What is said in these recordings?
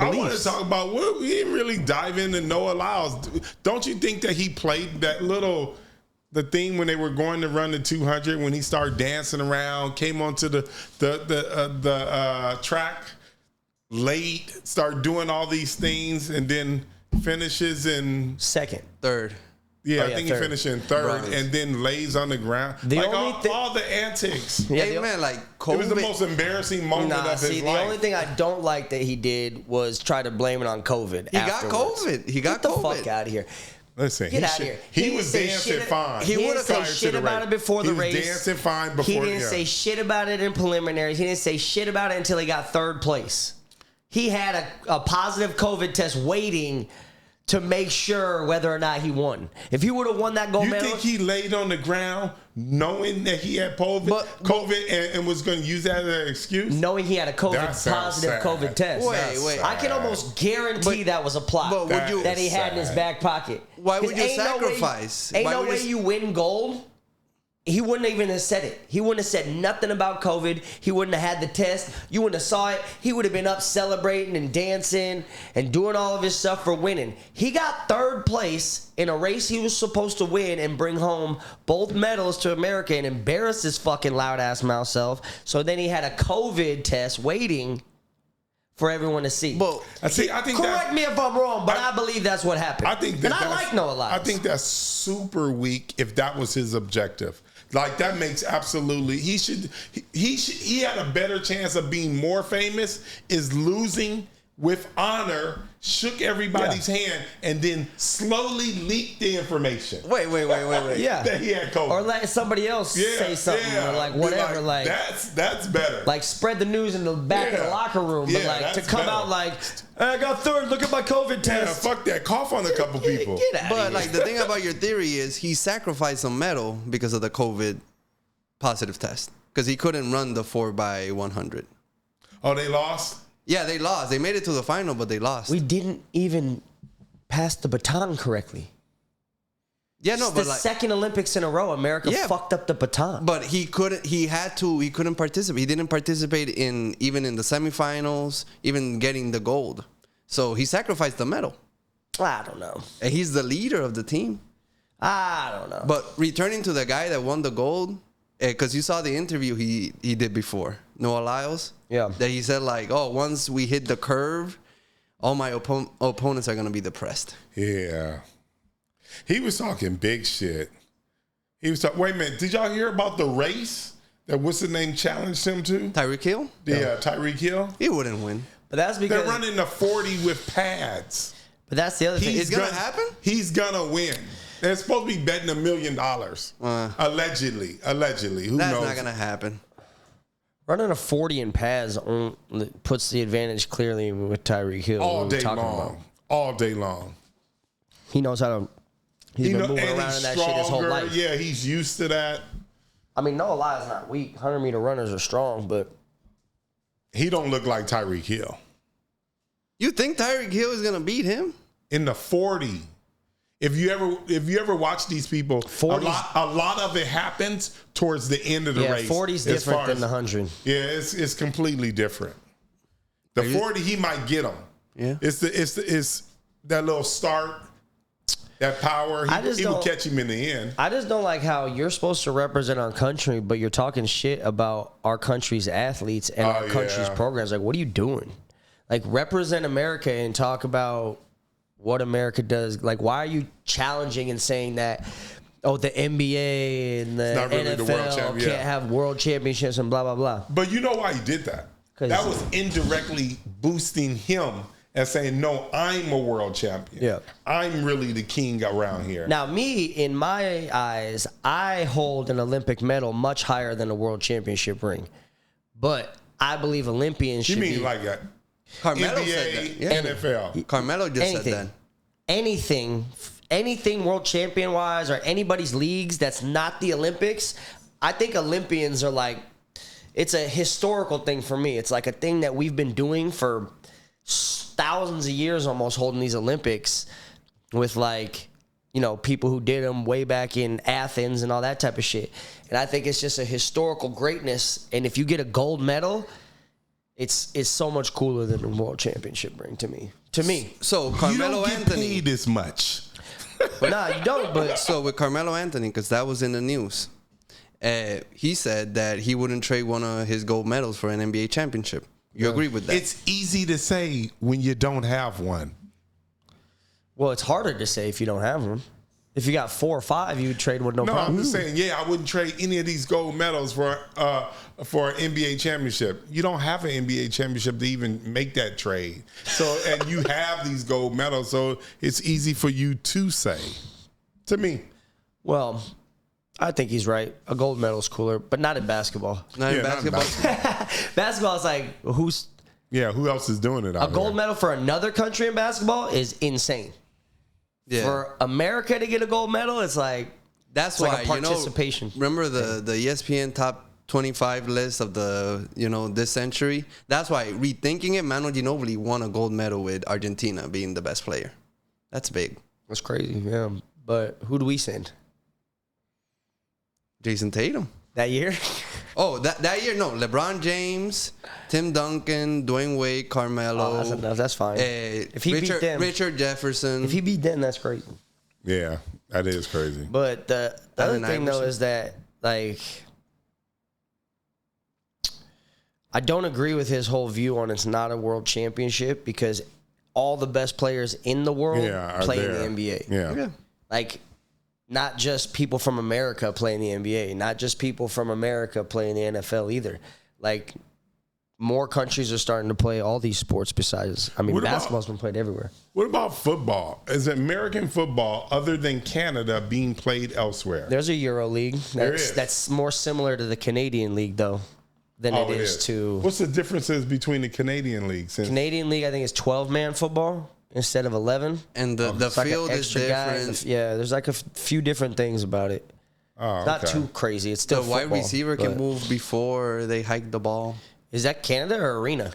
beliefs. I want to talk about we didn't really dive into Noah Lyles. Don't you think that he played the thing when they were going to run the 200 when he started dancing around, came onto the track late, started doing all these things, and then finishes in third. Yeah, I think he finished in third and then lays on the ground. All the antics. Yeah, hey, man, like COVID. It was the most embarrassing moment of his life. The only thing I don't like that he did was try to blame it on COVID. He got COVID. Get the fuck out of here. Listen, get out of here. He was dancing fine. He would have say shit about it before the race. He was dancing fine before. He didn't say shit about it in preliminaries. He didn't say shit about it until he got third place. He had a positive COVID test waiting to make sure whether or not he won. If he would have won that gold medal. You think he laid on the ground knowing that he had COVID and was going to use that as an excuse? Knowing he had a positive COVID test. Wait. I can almost guarantee that was a plot that he had in his back pocket. Why would you sacrifice? Ain't no way you win gold. He wouldn't even have said it. He wouldn't have said nothing about COVID. He wouldn't have had the test. You wouldn't have saw it. He would have been up celebrating and dancing and doing all of his stuff for winning. He got third place in a race he was supposed to win and bring home both medals to America and embarrass his fucking loud-ass mouth self. So then he had a COVID test waiting for everyone to see. But I think correct me if I'm wrong, but I believe that's what happened. I like Noah Lyles. I think that's super weak if that was his objective. Like that makes absolutely he had a better chance of being more famous is losing with honor, shook everybody's hand, and then slowly leaked the information. Wait. Yeah. That he had COVID. Or let somebody else say something or like whatever. Like that's better. Like spread the news in the back of the locker room. But like to come out like, hey, I got third, look at my COVID test. Yeah, fuck that. Cough on a couple people. Get out but of here. like the thing about your theory is he sacrificed a medal because of the COVID positive test. Because he couldn't run the 4x100. Oh, they lost? Yeah, they lost. They made it to the final, but they lost. We didn't even pass the baton correctly. Yeah, no, it's but the like second Olympics in a row, America fucked up the baton. But he couldn't participate. He didn't participate even in the semifinals, even getting the gold. So he sacrificed the medal. I don't know. And he's the leader of the team. I don't know. But returning to the guy that won the gold, because you saw the interview he did before, Noah Lyles. Yeah. That he said like, oh, once we hit the curve, all my opponents are going to be depressed. Yeah. He was talking big shit. He was talking, wait a minute, did y'all hear about the race that what's the name challenged him to? Tyreek Hill? Yeah, Tyreek Hill. He wouldn't win. But that's because they're running the 40 with pads. But that's the other thing. It's going to happen? He's going to win. They're supposed to be betting $1 million. Allegedly. Who knows? That's not going to happen. Running a 40 in pads puts the advantage clearly with Tyreek Hill. All day long. He knows how to. He's been moving around in that shit his whole life. Yeah, he's used to that. I mean, Noah Lyles not weak. 100-meter runners are strong, but he don't look like Tyreek Hill. You think Tyreek Hill is gonna beat him in the 40? If you ever watch these people, a lot of it happens towards the end of the race. 40 is different than the 100. Yeah, it's completely different. The 40, he might get him. Yeah, it's that little start, that power. He will catch him in the end. I just don't like how you're supposed to represent our country, but you're talking shit about our country's athletes and our country's programs. Like, what are you doing? Like, represent America and talk about what America does. Like, why are you challenging and saying that, oh, the NBA and the NFL can't have world championships and blah, blah, blah. But you know why he did that? That was indirectly boosting him and saying, no, I'm a world champion. Yeah. I'm really the king around here. Now, me, in my eyes, I hold an Olympic medal much higher than a world championship ring. But I believe Olympians should be... You mean like that? Carmelo NBA, said that. Yeah. NFL. Carmelo just said that. Anything world champion wise or anybody's leagues that's not the Olympics, I think Olympians are like, it's a historical thing for me. It's like a thing that we've been doing for thousands of years, almost, holding these Olympics with, like, you know, people who did them way back in Athens and all that type of shit. And I think it's just a historical greatness. And if you get a gold medal, it's so much cooler than a world championship ring to me. So You Carmelo don't get Anthony. paid as much. Nah, you don't. But So with Carmelo Anthony, because that was in the news, he said that he wouldn't trade one of his gold medals for an NBA championship. You agree with that? It's easy to say when you don't have one. well, it's harder to say if you don't have them. If you got 4 or 5, you would trade one no No, problem. I'm just saying, I wouldn't trade any of these gold medals for an NBA championship. You don't have an NBA championship to even make that trade. So, and you have these gold medals, so it's easy for you to say. To me. Well, I think he's right. A gold medal is cooler, but not in basketball. Not in Yeah, not in basketball. Basketball is like, Who else is doing it out a gold here? medal for another country in basketball is insane. Yeah. For America to get a gold medal, it's like That's it's why like a participation. remember the ESPN top 25 list of the this century. That's why rethinking it, Manu Ginobili won a gold medal with Argentina being the best player. That's big. That's crazy, yeah. But who do we send Jason Tatum. that year? Oh, that year, no. LeBron James, Tim Duncan, Dwayne Wade, Carmelo. Oh, that's enough. That's fine. If he beat them, Richard Jefferson. if he beat them, that's crazy. Yeah, that is crazy. But the other Allen thing though Iverson. is that like I don't agree with his whole view on it's not a world championship because all the best players in the world Are play there. in the NBA. Yeah. Like not just people from America play in the NBA, not just people from America play in the NFL either. Like more countries are starting to play all these sports besides. I mean, What about- basketball's been played everywhere. What about football? Is American football, other than Canada, being played elsewhere? There's a Euro League. There is. That's more similar to the Canadian League though than it is to What's the differences between the Canadian league? Since Canadian League. I think it's 12-man football instead of 11. and the It's like an field is extra different. guys. Yeah, there's like a few different things about it. Oh, Not okay. too crazy. It's The still wide football, receiver can but- move before they hike the ball. Is that Canada or Arena?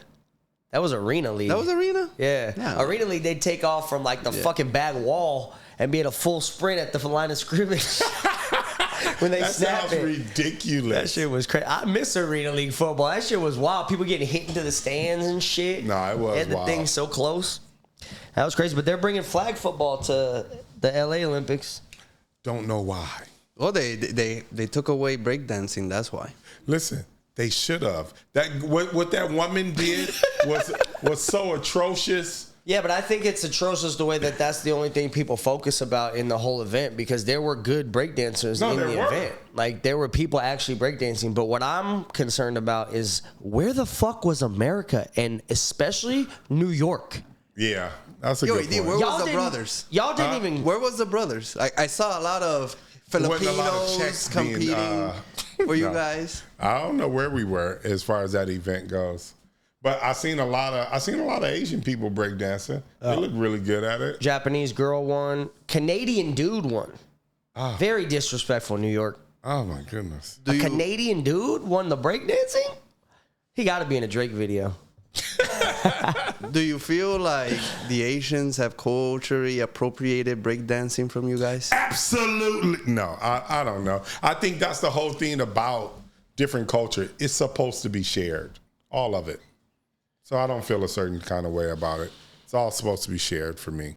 That was Arena League. That was Arena? Yeah. Yeah. Arena League, they'd take off from like the fucking back wall and be at a full sprint at the line of scrimmage when they That snap sounds it. ridiculous. That shit was crazy. I miss Arena League football. That shit was wild. People getting hit into the stands and shit. No, it was And the wild. thing so close. That was crazy. But they're bringing flag football to the LA Olympics. Don't know why. Well, they took away breakdancing. That's why. Listen, they should have. That what that woman did was so atrocious. Yeah, but I think it's atrocious the way that that's the only thing people focus about in the whole event because there were good breakdancers No, in there the were. event. Like, there were people actually breakdancing. But what I'm concerned about is where the fuck was America and especially New York? Yeah, that's a Yo, good point. where was the didn't- brothers? Y'all didn't even... Where was the brothers? I saw a lot of Wasn't a lot of Filipinos checks being, competing. Were you no. guys? I don't know where we were as far as that event goes, but I seen a lot of Asian people breakdancing. They look really good at it. Japanese girl won. Canadian dude won. Very disrespectful, New York. Oh my goodness. Do you, Canadian dude won the breakdancing? He got to be in a Drake video. do you feel like the Asians have culturally appropriated breakdancing from you guys? Absolutely no. I don't know. I think that's the whole thing about different culture. It's supposed to be shared, all of it. So I don't feel a certain kind of way about it. It's all supposed to be shared for me.